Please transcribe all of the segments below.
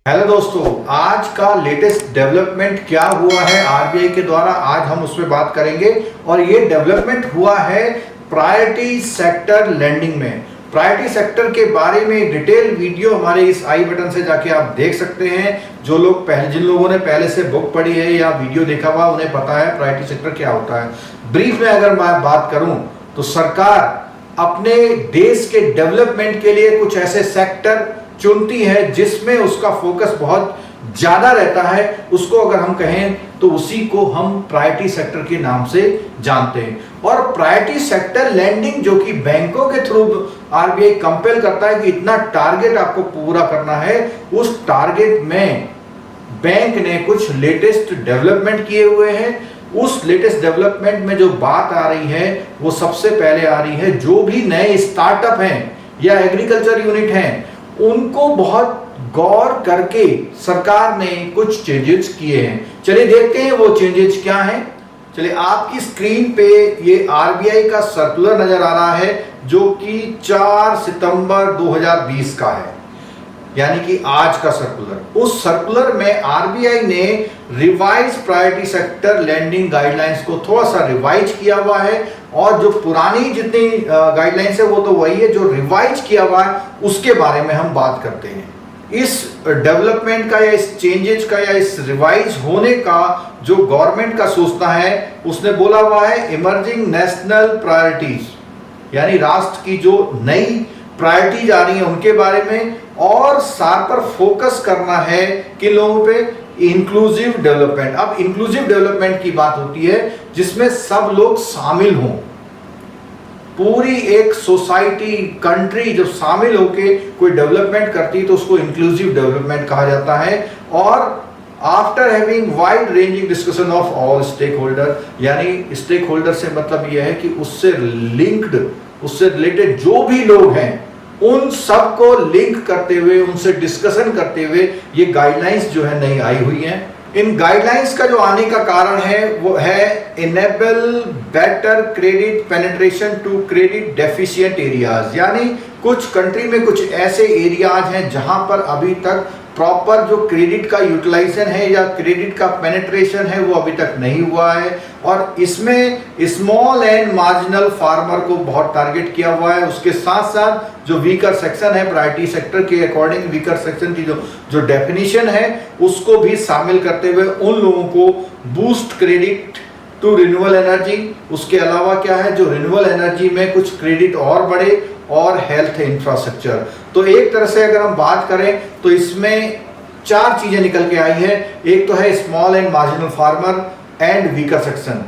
Hello दोस्तों, आज का लेटेस्ट डेवलपमेंट क्या हुआ है आरबीआई के द्वारा, आज हम उस पर बात करेंगे। और ये डेवलपमेंट हुआ है प्रायोरिटी सेक्टर लैंडिंग में। प्रायोरिटी सेक्टर के बारे में डिटेल वीडियो हमारे इस आई बटन से जाके आप देख सकते हैं। जो लोग जिन लोगों ने पहले से बुक पढ़ी है या वीडियो देखा हुआ, उन्हें पता है प्रायोरिटी सेक्टर क्या होता है। ब्रीफ में अगर मैं बात करूं तो सरकार अपने देश के डेवलपमेंट के लिए कुछ ऐसे सेक्टर चुनती है जिसमें उसका फोकस बहुत ज्यादा रहता है। उसको अगर हम कहें तो उसी को हम प्रायोरिटी सेक्टर के नाम से जानते हैं। और प्रायोरिटी सेक्टर लैंडिंग जो कि बैंकों के थ्रू आरबीआई कंपेल करता है कि इतना टारगेट आपको पूरा करना है, उस टारगेट में बैंक ने कुछ लेटेस्ट डेवलपमेंट किए हुए हैं। उस लेटेस्ट डेवलपमेंट में जो बात आ रही है वो सबसे पहले आ रही है, जो भी नए स्टार्टअप हैं या एग्रीकल्चर यूनिट हैं उनको बहुत गौर करके सरकार ने कुछ चेंजेस किए हैं। चलिए देखते हैं वो चेंजेस क्या हैं। चलिए, आपकी स्क्रीन पे ये आरबीआई का सर्कुलर नजर आ रहा है जो कि 4 सितंबर 2020 का है, यानी कि आज का सर्कुलर। उस सर्कुलर में आरबीआई ने revise priority sector lending guidelines को थोड़ा सा रिवाइज किया हुआ है, और जो पुरानी जितनी गाइडलाइंस है वो तो वही है। जो रिवाइज किया हुआ है उसके बारे में हम बात करते हैं। इस डेवलपमेंट का या इस चेंजेस का या इस रिवाइज होने का जो गवर्नमेंट का सोचना है, उसने बोला हुआ है इमर्जिंग नेशनल प्रायोरिटीज, यानी राष्ट्र की जो नई प्रायोरिटीज आ रही है उनके बारे में, और सार पर फोकस करना है कि लोगों पे इंक्लूसिव डेवलपमेंट। अब इंक्लूसिव डेवलपमेंट की बात होती है जिसमें सब लोग शामिल हों। पूरी एक सोसाइटी, कंट्री जब शामिल होके कोई डेवलपमेंट करती है तो उसको इंक्लूसिव डेवलपमेंट कहा जाता है। और after having wide ranging discussion of all stakeholder, यानी स्टेक होल्डर से मतलब यह है कि उससे लिंक्ड, उससे रिलेटेड जो भी लोग हैं उन सब को लिंक करते हुए, उनसे डिस्कशन करते हुए ये गाइडलाइंस जो है नई आई हुई हैं। इन गाइडलाइंस का जो आने का कारण है वो है enable better credit penetration to credit deficient areas, यानी कुछ कंट्री में कुछ ऐसे एरियाज हैं जहां पर अभी तक प्रॉपर जो क्रेडिट का यूटिलाइजेशन है या क्रेडिट का पेनिट्रेशन है वो अभी तक नहीं हुआ है। और इसमें स्मॉल एंड मार्जिनल फार्मर को बहुत टारगेट किया हुआ है। उसके साथ साथ जो वीकर सेक्शन है प्रायोरिटी सेक्टर के अकॉर्डिंग, वीकर सेक्शन की जो डेफिनेशन है उसको भी शामिल करते हुए उन लोगों को boost credit to renewable energy. उसके अलावा क्या है, जो रिन्यूएबल एनर्जी में कुछ क्रेडिट और बढ़े, और हेल्थ इंफ्रास्ट्रक्चर। तो एक तरह से अगर हम बात करें तो इसमें 4 चीजें निकल के आई है। एक तो है small and marginal farmer and weaker section.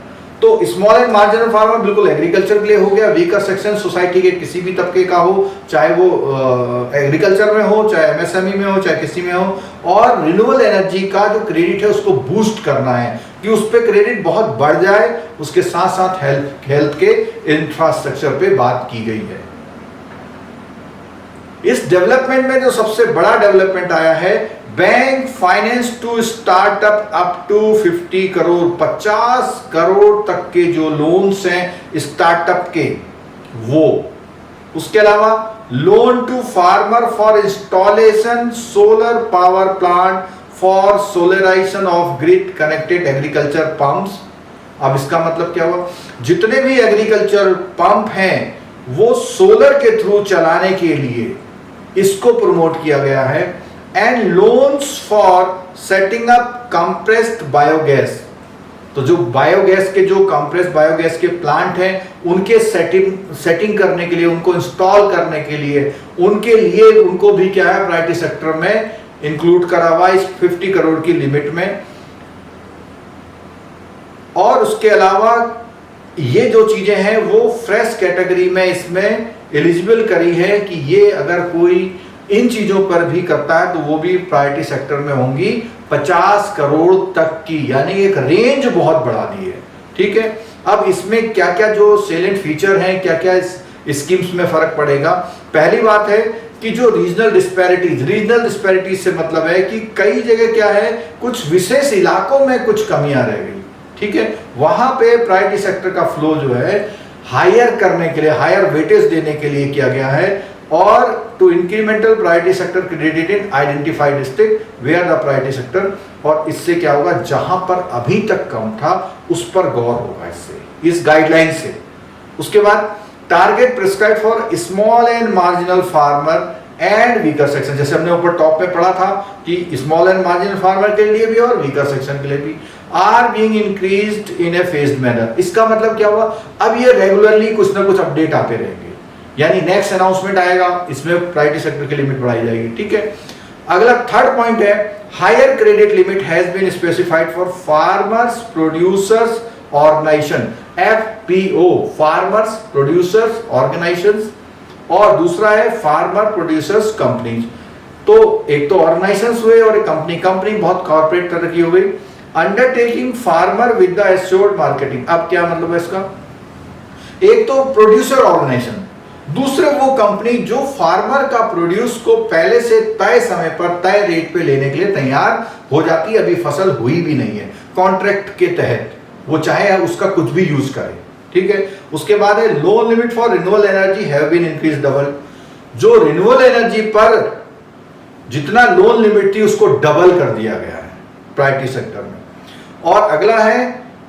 तो स्मॉल एंड मार्जिनल फार्मर बिल्कुल एग्रीकल्चर के लिए हो गया। वीकर सेक्शन सोसाइटी के किसी भी तबके का हो, चाहे वो एग्रीकल्चर में हो, चाहे एमएसएमई में हो, चाहे किसी में हो। और रिन्यूएबल एनर्जी का जो क्रेडिट है उसको बूस्ट करना है कि उस पर क्रेडिट बहुत बढ़ जाए। उसके साथ साथ हेल्थ के इंफ्रास्ट्रक्चर पे बात की गई है। इस डेवलपमेंट में जो सबसे बड़ा डेवलपमेंट आया है, bank finance to startup up to 50 crore, 50 crore तक के जो लोन्स हैं स्टार्टअप के वो। उसके अलावा loan to farmer for installation solar power plant for solarisation of grid connected agriculture pumps. अब इसका मतलब क्या हुआ, जितने भी एग्रीकल्चर पंप हैं वो सोलर के थ्रू चलाने के लिए इसको प्रमोट किया गया है। And loans for setting up compressed biogas, तो जो बायोगैस के, जो कंप्रेस्ड बायोगैस के प्लांट हैं उनके सेटिंग करने के लिए, उनको इंस्टॉल करने के लिए, उनके लिए उनको भी क्या है प्रायोरिटी सेक्टर में इंक्लूड करा हुआ इस 50 करोड़ की लिमिट में। और उसके अलावा ये जो चीजें हैं वो फ्रेश कैटेगरी में इसमें एलिजिबल करी है कि ये अगर कोई इन चीजों पर भी करता है तो वो भी प्रायोरिटी सेक्टर में होंगी 50 करोड़ तक की, यानी एक रेंज बहुत बढ़ा दी है। ठीक है, अब इसमें क्या क्या जो सेलेंट फीचर हैं, क्या क्या इस स्कीम्स में फर्क पड़ेगा। पहली बात है कि जो रीजनल डिस्पैरिटीज से मतलब है कि कई जगह क्या है, कुछ विशेष इलाकों में कुछ कमियां रह गई। ठीक है, वहां पे प्रायोरिटी सेक्टर का फ्लो जो है हायर करने के लिए, हायर वेटेज देने के लिए किया गया है। और to incremental priority sector credit in identified district where the priority sector, और इससे क्या होगा, जहां पर अभी तक कम था उस पर गौर होगा इससे, इस गाइडलाइन से। उसके बाद target prescribe for small and marginal farmer and weaker section, जैसे हमने ऊपर टॉप में पढ़ा था कि स्मॉल एंड मार्जिनल फार्मर के लिए भी और वीकर सेक्शन के लिए भी are being increased in a phased manner. इसका मतलब क्या हुआ, अब ये रेगुलरली कुछ ना कुछ अपडेट आते रहेंगे, यानी नेक्स्ट अनाउंसमेंट आएगा, इसमें प्रायोरिटी सेक्टर की लिमिट बढ़ाई जाएगी। ठीक है, अगला थर्ड पॉइंट है, higher credit limit has been specified for farmers producers organisation, FPO, farmers producers organisations, और दूसरा है फार्मर प्रोड्यूसर्स कंपनीज। तो एक तो ऑर्गेनाइजेशंस हुए और एक कंपनी, कंपनी बहुत कॉर्पोरेट तरह की हो गई। Undertaking farmer with the assured marketing, अब क्या मतलब है इसका, एक तो प्रोड्यूसर ऑर्गेनाइजेशन, दूसरे वो कंपनी जो फार्मर का प्रोड्यूस को पहले से तय समय पर तय रेट पे लेने के लिए तैयार हो जाती है, अभी फसल हुई भी नहीं है, कॉन्ट्रैक्ट के तहत वो चाहे उसका कुछ भी यूज करे। ठीक है, उसके बाद है loan limit for renewable energy have been increase double, जो रिन्यूएबल एनर्जी पर जितना लोन लिमिट थी उसको डबल कर दिया गया है प्रायोरिटी सेक्टर में। और अगला है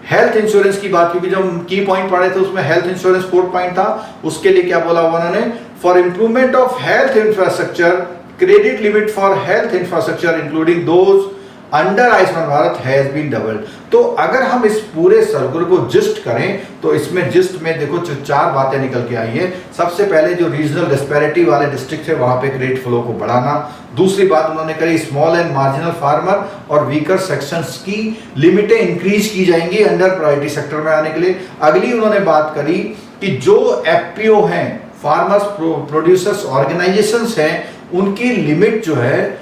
हेल्थ इंश्योरेंस की बात, क्योंकि जब हम की पॉइंट पढ़े थे उसमें हेल्थ इंश्योरेंस फोर्थ पॉइंट था, उसके लिए क्या बोला उन्होंने, for improvement of health infrastructure credit limit for health infrastructure including those under Ayushman Bharat has been doubled. तो अगर हम इस पूरे सर्कुलर को जिस्ट करें तो इसमें जिस्ट में देखो चार बातें निकल के आई है। सबसे पहले जो रीजनल डिस्पैरिटी वाले डिस्ट्रिक्ट है वहां पे क्रेडिट फ्लो को बढ़ाना, दूसरी बात उन्होंने करी स्मॉल एंड मार्जिनल फार्मर और वीकर सेक्शंस की लिमिटें इंक्रीज की जाएंगी अंडर प्रायोरिटी सेक्टर में आने के लिए। अगली उन्होंने बात करी कि जो FPO हैं, फार्मर्स प्रोड्यूसर्स ऑर्गेनाइजेशंस हैं, उनकी लिमिट जो है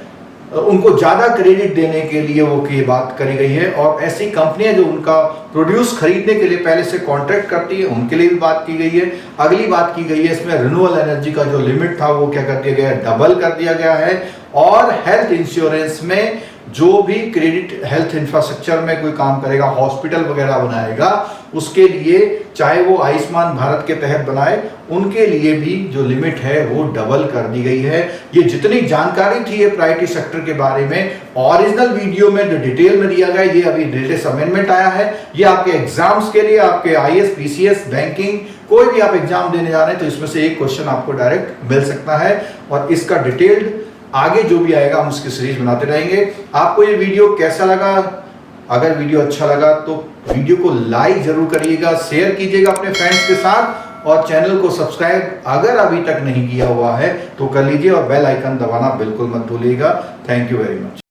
उनको ज्यादा क्रेडिट देने के लिए वो की बात करी गई है, और ऐसी कंपनियां जो उनका प्रोड्यूस खरीदने के लिए पहले से कॉन्ट्रैक्ट करती है उनके लिए भी बात की गई है। अगली बात की गई है इसमें रिन्यूएबल एनर्जी का जो लिमिट था वो क्या कर दिया गया है, डबल कर दिया गया है। और हेल्थ इंश्योरेंस में जो भी क्रेडिट हेल्थ इंफ्रास्ट्रक्चर में कोई काम करेगा, हॉस्पिटल वगैरह बनाएगा, उसके लिए चाहे वो आयुष्मान भारत के तहत बनाए, उनके लिए भी जो लिमिट है वो डबल कर दी गई है। ये जितनी जानकारी थी ये प्रायोरिटी सेक्टर के बारे में ओरिजिनल वीडियो में जो डिटेल में दिया गया, ये अभी लेटेस्ट अमेंडमेंट आया है। ये आपके एग्जाम्स के लिए, आपके IAS, PCS, बैंकिंग, कोई भी आप एग्जाम देने जा रहे हैं तो इसमें से एक क्वेश्चन आपको डायरेक्ट मिल सकता है, और इसका डिटेल्ड आगे जो भी आएगा हम उसकी सीरीज बनाते रहेंगे। आपको ये वीडियो कैसा लगा? अगर वीडियो अच्छा लगा तो वीडियो को लाइक जरूर करिएगा, शेयर कीजिएगा अपने फ्रेंड्स के साथ, और चैनल को सब्सक्राइब अगर अभी तक नहीं किया हुआ है तो कर लीजिए, और बेल आइकन दबाना बिल्कुल मत भूलिएगा। Thank you very much.